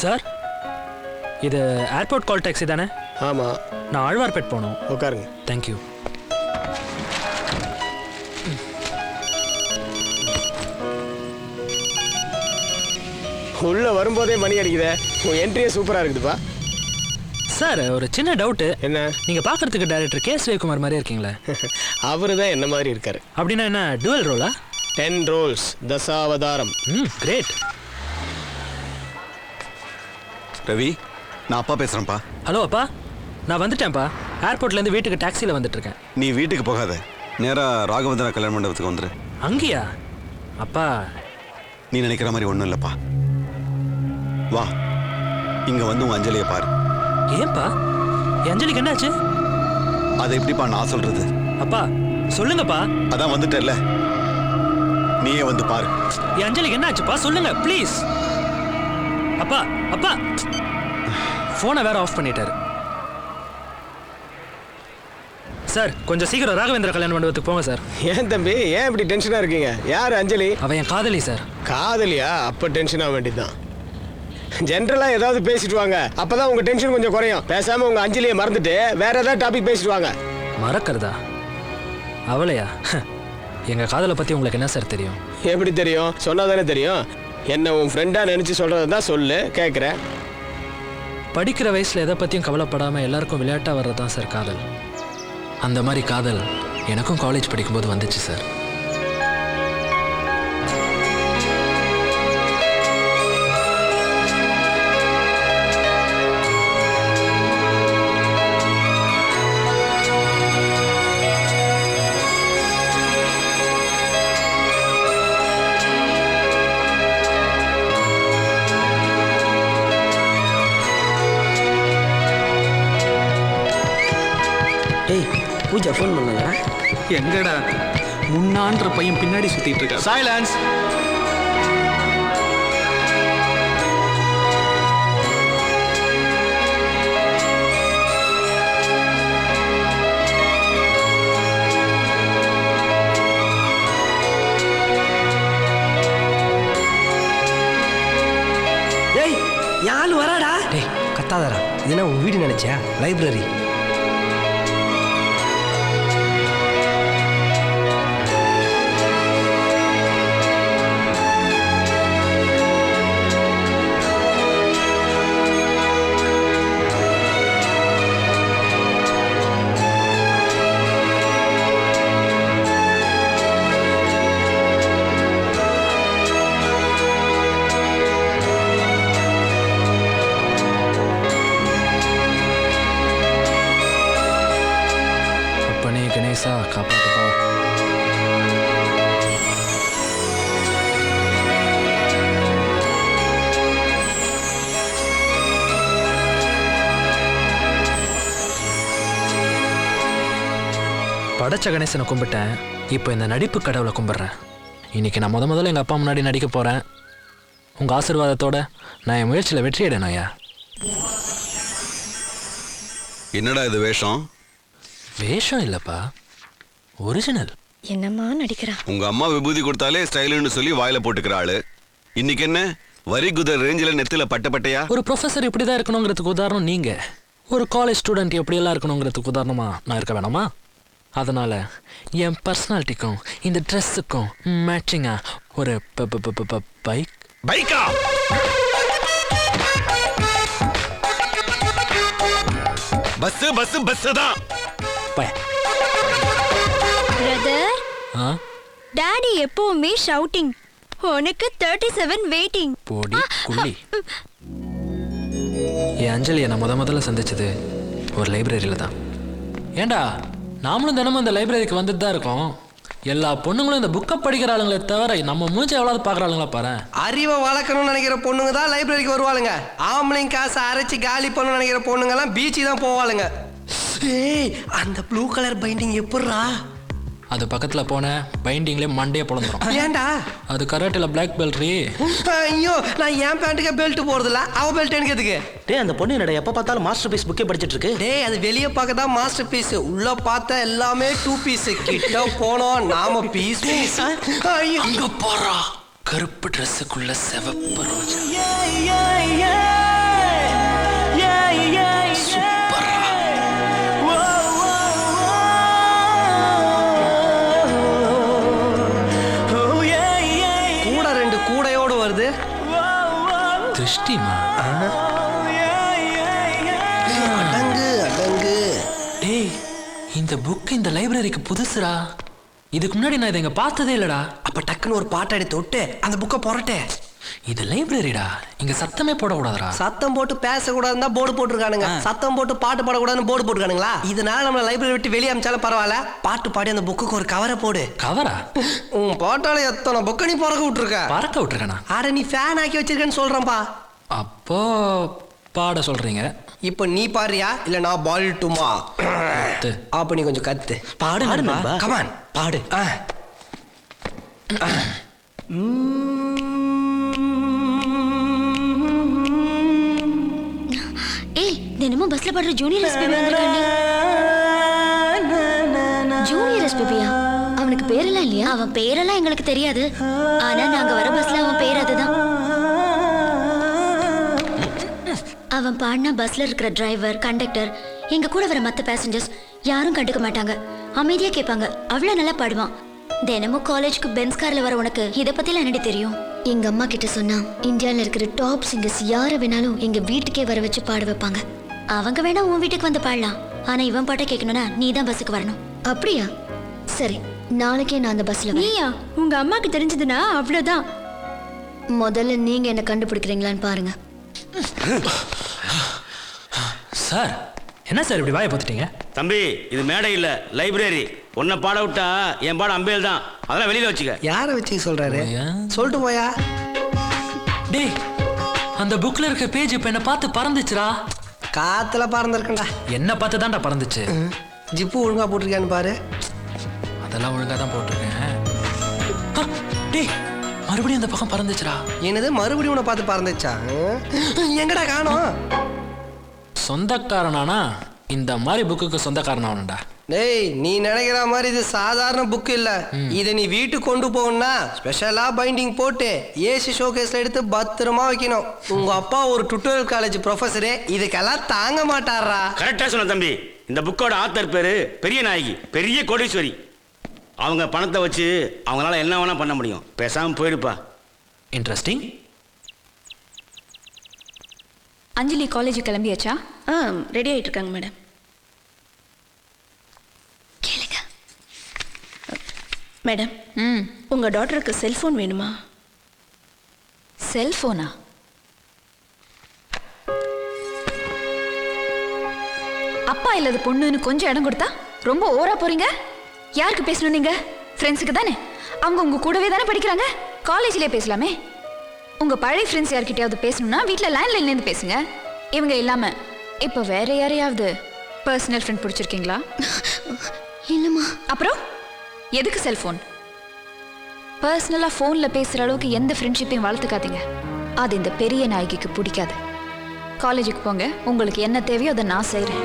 Sir, இது airport call taxi தானே? ஆமாம். நான் ஆழ்வார்பேட் போகணும். உட்காருங்க. தேங்க்யூ. உள்ளே வரும்போதே மணி அடிக்குதே. உன் என்ட்ரியே சூப்பராக இருக்குதுப்பா. சார், ஒரு சின்ன டவுட்டு. என்ன? நீங்கள் பார்க்கறதுக்கு டைரக்டர் கேஎஸ் ரவிக்குமார் மாதிரியே இருக்கீங்களே. அவரு தான் என்ன மாதிரி இருக்காரு. அப்படின்னா என்ன, டுவல் ரோலா? 10 ரோல்ஸ், தசாவதாரம். கிரேட். ரவி, நான் அப்பா பேசுகிறேன்ப்பா. ஹலோ அப்பா, நான் வந்துட்டேன்ப்பா. ஏர்போர்ட்லேருந்து வீட்டுக்கு டாக்ஸியில் வந்துட்டுருக்கேன். நீ வீட்டுக்கு போகாத, நேராக ராகவேந்திரா கல்யாண மண்டபத்துக்கு வந்துரு. அங்கேயா? அப்பா, நீ நினைக்கிற மாதிரி ஒன்றும் இல்லைப்பா. வா, இங்கே வந்து உங்கள் அஞ்சலியை பாரு. ஏன்பா, என் அஞ்சலிக்கு என்னாச்சு? அதை எப்படிப்பா நான் சொல்றது? அப்பா சொல்லுங்கப்பா. அதான் வந்துட்டல்ல, நீயே வந்து பாரு. என் அஞ்சலிக்கு என்னாச்சுப்பா, சொல்லுங்க ப்ளீஸ். அப்பா அப்பா, ஃபோனை வேற ஆஃப் பண்ணிட்டாரு. சார், கொஞ்சம் சீக்கிரம் ராகவேந்திர கல்யாண மண்டபத்துக்கு போங்க சார். ஏன் தம்பி, ஏன் இப்படி டென்ஷனாக இருக்கீங்க? யார் அஞ்சலி? அவன் என் காதலி சார். காதலியா? அப்போ டென்ஷன் ஆக வேண்டியதுதான். ஜென்ரலாக ஏதாவது பேசிட்டு வாங்க, அப்பதான் உங்க டென்ஷன் கொஞ்சம் குறையும். பேசாம உங்க அஞ்சலியை மறந்துட்டு வேற ஏதாவது டாபிக் பேசிட்டு வாங்க. மறக்கிறதா? அவளையா? எங்க காதலை பத்தி உங்களுக்கு என்ன சார் தெரியும்? எப்படி தெரியும்? சொன்னாதானே தெரியும். என்ன உன் ஃப்ரெண்டா நினைச்சு சொல்றதா சொல்லு, கேட்குறேன். படிக்கிற வயசுல எதை பத்தியும் கவலைப்படாம எல்லாருக்கும் விளையாட்டா வர்றதுதான் சார் காதல். அந்த மாதிரி காதல் எனக்கும் காலேஜ் படிக்கும்போது வந்துச்சு சார். டேய், பூஜா ஃபோன் பண்ணாங்க. எங்கடா முன்னான்ற பையன் பின்னாடி சுத்திட்டு இருக்கா? சைலன்ஸ். டேய், யாரு வராடா? டேய், கத்தாதடா. இதுனா உன் வீடு நினைச்சியா? லைப்ரரி. கணேசா, காப்பாத்துப்பா. படைச்ச கணேசனை கும்பிட்டேன், இப்போ இந்த நடிப்பு கடவுளை கும்பிட்றேன். இன்னைக்கு நான் முதல்ல எங்கள் அப்பா முன்னாடி நடிக்க போகிறேன். உங்கள் ஆசீர்வாதத்தோட நான் என் முயற்சியில் வெற்றி அடையணும் ஐயா. என்னடா இது வேஷம்? வேஷம் இல்லப்பா, ஒரிஜினல். என்னம்மா நடிக்கிறா? உங்க அம்மா விபூதி கொடுத்தாலே ஸ்டைலுன்னு சொல்லி வாயில போட்டுக்கிற ஆளு, இன்னைக்கு என்ன வரி குதிரை ரேஞ்சில் நெத்தில பட்டையா? ஒரு ப்ரொஃபஸர் இப்படிதான் இருக்கணுங்கிறதுக்கு உதாரணம் நீங்க. ஒரு காலேஜ் ஸ்டூடெண்ட் எப்படியெல்லாம் இருக்கணுங்கிறதுக்கு உதாரணமா நான் இருக்க வேணாமா? அதனால என் பர்சனாலிட்டிக்கும் இந்த ட்ரெஸ்ஸுக்கும் மேட்சிங்கா ஒரு பைக். பைக்கா? பஸ் பஸ் பஸ் தான். பிரதர், டாடி எப்பவுமே ஷவுட்டிங். உனக்கு 37 வெயிட்டிங். போடி குள்ளி. என் அஞ்சலியை நான் முதல்ல சந்திச்சது ஒரு லைப்ரரியில தான். ஏண்டா, நாமளும் தினமும் இந்த லைப்ரரிக்கு வந்துட்டு தான் இருக்கோம். எல்லா பொண்ணுங்களும் இந்த புக்கை படிக்கிற ஆளுங்களே தவிர நம்ம மூஞ்சி எவ்வளவு பார்க்குற ஆளுங்களா பாரு. அறிவை வளர்க்கணும்னு நினைக்கிற பொண்ணுங்க தான் லைப்ரரிக்கு வருவாளுங்க. ஆம்பளைங்க காசை அரைச்சி காலி பண்ணணும்னு நினைக்கிற பொண்ணுங்க எல்லாம் பீச்சுக்கு தான் போவாளுங்க. ஏய், அந்த ப்ளூ கலர் பைண்டிங் எப்படிரா? அது பக்கத்துல போன பைண்டிங்லேயே மண்டையே பொழந்துரும். ஏன்டா? அது கராட்டில பிளாக் பெல்ட் ரீ. ஐயோ, நான் என் பேண்ட்டுக்கே பெல்ட் போறதில்ல, அவ பெல்ட் எனக்கு எதுக்கு? டேய், அந்த பொண்ணு என்னடா எப்ப பார்த்தாலும் மாஸ்டர் பீஸ் புக்கே படிச்சிட்டு இருக்கு. டேய், அது வெளியே பார்க்க தான் மாஸ்டர் பீஸ், உள்ள பார்த்தா எல்லாமே 2 பீஸ். கிட்ட போனோம் நாம பீஸ் பீஸ். அங்க போறா, கருப்பு ட்ரெஸ்ஸுக்குள்ள சிவப்பு ரோஜா. திருஷ்டிமா? அடங்கு அடங்கு. டேய், இந்த புக் இந்த லைப்ரரிக்கு புதுசுடா. இதுக்கு முன்னாடி நான் இதை இங்க பார்த்ததே இல்லடா. அப்ப டக்குன்னு ஒரு பாட்டை எடுத்து விட்டு அந்த புக்கை புரட்டே. இது லைப்ரரிடா, இங்க சத்தமே போடக்கூடாதுடா. சத்தம் போட்டு பேசக்கூடாதுன்னா போர்டு போட்டிருக்கானுங்க. சத்தம் போட்டு பாட்டு பாடக்கூடாதுன்னு போர்டு போட்டுருக்கானுங்களா? இதனால நம்மள லைப்ரரி விட்டு வெளியே அமிச்சாலும் பரவாயில்ல, பாட்டு பாடி அந்த புக்குக்கு ஒரு கவரை போடு. கவரா? உன் பாட்டால எத்தனை புக்கை நீ பறக்க விட்டுருக்க. பறக்க விட்டுருக்கனா? அட நீ ஃபேன் ஆக்கி வச்சிருக்கேன்னு சொல்றேன்பா. அப்போ பாட சொல்றீங்க? இப்போ நீ பாடுறியா இல்ல நான் பாடட்டுமா? அப்ப நீ கொஞ்சம் கத்து பாடு நண்பா. கமான் பாடு. ஏய், தினமும் பஸ்ல பாடுற ஜூனியர் எஸ்பிபி வந்திருக்காண்டி. ஜூனியர் எஸ்பிபியா? அவனுக்கு பேரெல்லாம் இல்லையா? அவன் பேரெல்லாம் எங்களுக்கு தெரியாது. ஆனா நாங்க வர பஸ்ல அவன் பேர் அதுதான். அவன் பாடினா பஸ்ல இருக்கிற டிரைவர், கண்டக்டர், எங்க கூட வர மத்த பேசஞ்சர்ஸ் யாரும் கண்டுக்க மாட்டாங்க. அமைதியா கேட்பாங்க. அவ்வளவு நல்லா பாடுவான். தினமும் காலேஜ்க்கு பென்ஸ் கார்ல வர உனக்கு இத பத்திலாம் என்னடி தெரியும்? எங்க அம்மா கிட்ட சொன்னா இந்தியால இருக்கிற டாப் சிங்கர்ஸ் யாரை வேணாலும் எங்க வீட்டுக்கே வர வச்சு பாட வைப்பாங்க. அவங்க வேணா உன் வீட்டுக்கு வந்து பாடலாம். ஆனா இவன் பாட்டை கேட்கணும்னா நீ தான் பஸ்ஸுக்கு வரணும். அப்படியா? சரி, நாளைக்கே நான் அந்த பஸ்ல. நீயா? உங்க அம்மாக்கு தெரிஞ்சதுன்னா அவ்வளவுதான். முதல்ல நீங்க என்ன கண்டுபிடிக்கிறீங்களான்னு பாருங்க. சார், என்ன சார் இப்படி வாயை பார்த்துட்டீங்க? தம்பி, இது மேடை இல்ல, லைப்ரரி. உன்னை பாட விட்டா என் பாடம் அம்பேல் தான். அதெல்லாம் வெளியில வச்சுக்க. யார வச்சு சொல்றாரு? போயா? சொல்லிட்டு போயா. டேய், அந்த புக்ல இருக்க பேஜ் இப்ப என்ன பார்த்து பறந்துச்சுடா. காத்துல பறந்துருக்கண்டா. என்ன பார்த்து தான்டா பறந்துச்சு. ஜிப்பு ஒழுங்கா போட்டிருக்கான்னு பாரு. அதெல்லாம் ஒழுங்கா தான் போட்டிருக்கேன். டேய், மறுபடியும் அந்த பக்கம் பறந்துச்சுடா. என்னது மறுபடியும் உன்னை பார்த்து பறந்துச்சா? எங்கடா காணோம்? சொந்தக்காரனானா இந்த மாதிரி புக்குக்கு சொந்தக்காரனாவனடா. டேய், நீ நினைக்கிற மாதிரி இது சாதாரண புக் இல்ல. இதை நீ வீட்டுக்கு கொண்டு போகணும்னா ஸ்பெஷலா பைண்டிங் போட்டு ஏசி ஷோகேஸ்ல எடுத்து பத்திரமா வைக்கணும். உங்க அப்பா ஒரு டுட்டோரியல் காலேஜ் ப்ரொஃபஸரு, இதுக்கெல்லாம் தாங்க மாட்டாரா? கரெக்டா சொன்ன தம்பி. இந்த புக்கோட ஆத்தர் பேரு பெரிய நாயகி, பெரிய கோடீஸ்வரி. அவங்க பணத்தை வச்சு அவங்களால என்ன வேணா பண்ண முடியும். பேசாம போயிடுப்பா. இன்ட்ரெஸ்டிங். அஞ்சலி காலேஜ் கிளம்பியாச்சா? ரெடி ஆயிட்டு இருக்காங்க மேடம். கேளுங்க மேடம். உங்க டாட்டருக்கு செல்போன் வேணுமா? செல்போனா? அப்பா இல்லாத பொண்ணுன்னு கொஞ்சம் இடம் கொடுத்தா ரொம்ப ஓவரா போறீங்க. யாருக்கு பேசணும் நீங்க? ஃப்ரெண்ட்ஸுக்கு தானே. அவங்க உங்க கூடவே தானே படிக்கிறாங்க. காலேஜ்லயே பேசலாமே. உங்க பழைய ஃப்ரெண்ட்ஸ் யார்கிட்டயாவது பேசணும்னா வீட்டில் லேண்ட்லைன்லேருந்து பேசுங்க. இவங்க இல்லாம இப்போ வேற யாரையாவது பர்சனல் ஃப்ரெண்ட் பிடிச்சிருக்கீங்களா? இல்லம்மா. அப்புறம் எதுக்கு செல்போன்? பர்சனலா ஃபோன்ல பேசுற அளவுக்கு எந்த ஃப்ரெண்ட்ஷிப்பையும் வளர்த்துக்காதீங்க. அது இந்த பெரிய நாயகிக்கு பிடிக்காது. காலேஜுக்கு போங்க. உங்களுக்கு என்ன தேவையோ அதை நான் செய்கிறேன்.